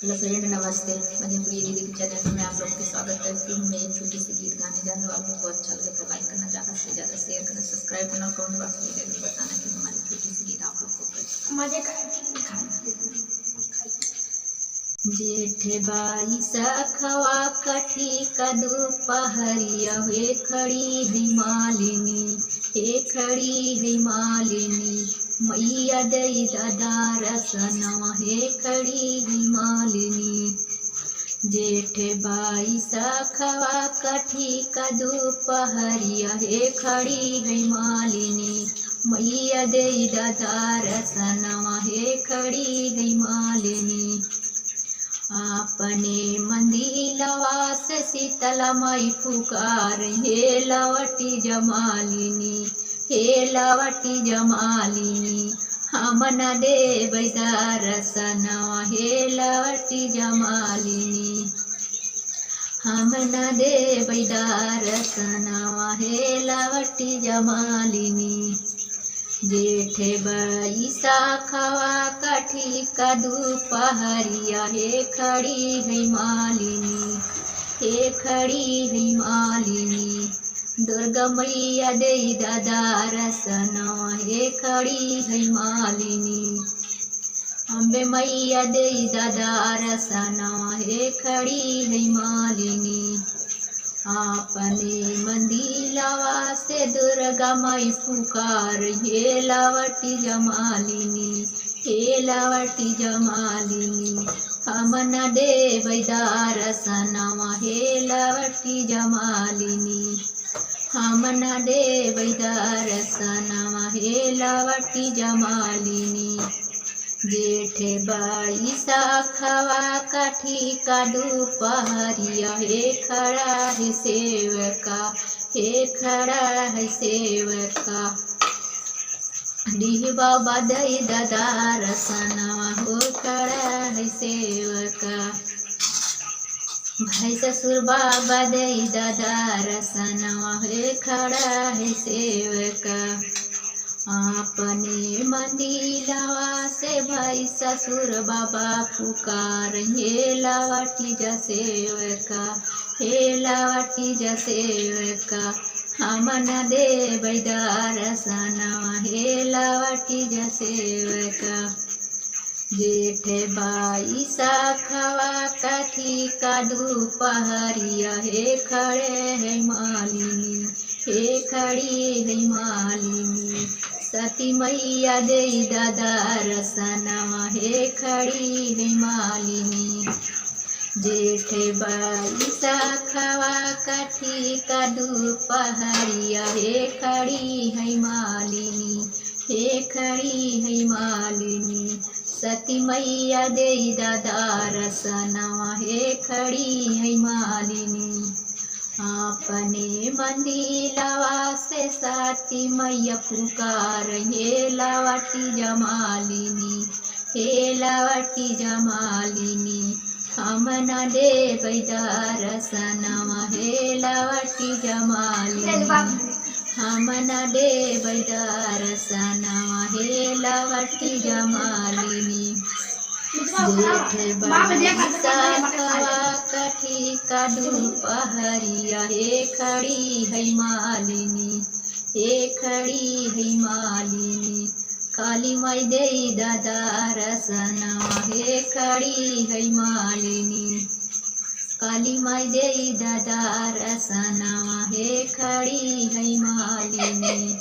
Hello friend, नमस्ते। मैं पूरी दीदी के चैनल में आप लोगों का स्वागत करती हूँ। मैं एक छोटी सी गीत गाने जा रही हूँ। आप लोग को अच्छा लगे तो लाइक करना, ज़्यादा से ज़्यादा शेयर करना, सब्सक्राइब करना, कमेंट बॉक्स में जरूर बताना कि हमारी छोटी सी गीत आप लोग को जेठ बाई सखवा कठी का दोपहरिया हे खड़ी है मालिनी, हे खड़ी है मालिनी, मैया दई दादा रसनवा हे खड़ी है मालिनी। जेठ बाई सखवा कठी का दोपहरिया हे खड़ी है मालिनी, मैया दई दादा रसनवा हे खड़ी है मालिनी। अपने मंदिलवा से शीतला माई पुकार, हे लवटी जमालिनी, हे लवटी जमालिनी, हमन देव दर्शनवा हे लवटी जमालिनी, हमन देव दर्शनवा हे लवटी जमालिनी। जेठ बाई सखवा कठी का दोपहरिया हे खड़ी है मालिनी, हे खड़ी है मालिनी, दुर्गा मैया दई दादा रसनवा हे खड़ी है मालिनी, अम्बे मैया दई दादा रसनवा हे खड़ी है मालिनी। अपने मंदिलवा से दुर्गा माई पुकार, हे लवटी जमालिनी, हे लवटी जमालिनी, हमन देव दर्शनवा हे लवटी जमालिनी, हमन देव दर्शनवा हे लवटी जमालिनी। जेठ बाई सखवा कठी का दोपहरिया हे खड़ा है सेवका, हे खड़ा है सेवका, डी बाबा दई दादा रसनवा हो खड़ा है सेवका, भाई ससुर बाबा दई दादा रसनवा हे खड़ा है सेवका। अपने मंदिलवा से भाई ससुर बाबा पुकार, हे लवटी जसेवका, हे लवटी जसेवका, हमन देव दर्शनवा हे लवटी जसेवका। जेठ बाई सखवा कठी का दोपहरिया हे खड़े है मालिनी, हे खड़ी है मालिनी, सती मैया दई दादा रसनवा हे खड़ी है मालिनी। जेठ बाई सखवा कठी का दोपहरिया हे खड़ी है मालिनी, हे खड़ी है मालिनी, सती मैया दई दादा रसनवा हे खड़ी है मालिनी। अपने मंदिलवा से सती मैया पुकार, हे लवटी जमालिनी, हे लवटी जमालिनी, हमन देव दर्शनवा हे लवटी जमालिनी, हमन देव दर्शनवा हे लवटी जमालिनी। जेठ बाई सखवा कठी का दोपहरिया हे खड़ी है मालिनी, हे खड़ी है मालिनी, काली माई दई दादा रसनवा हे खड़ी है मालिनी, काली माई दई दादा रसनवा हे खड़ी है मालिनी।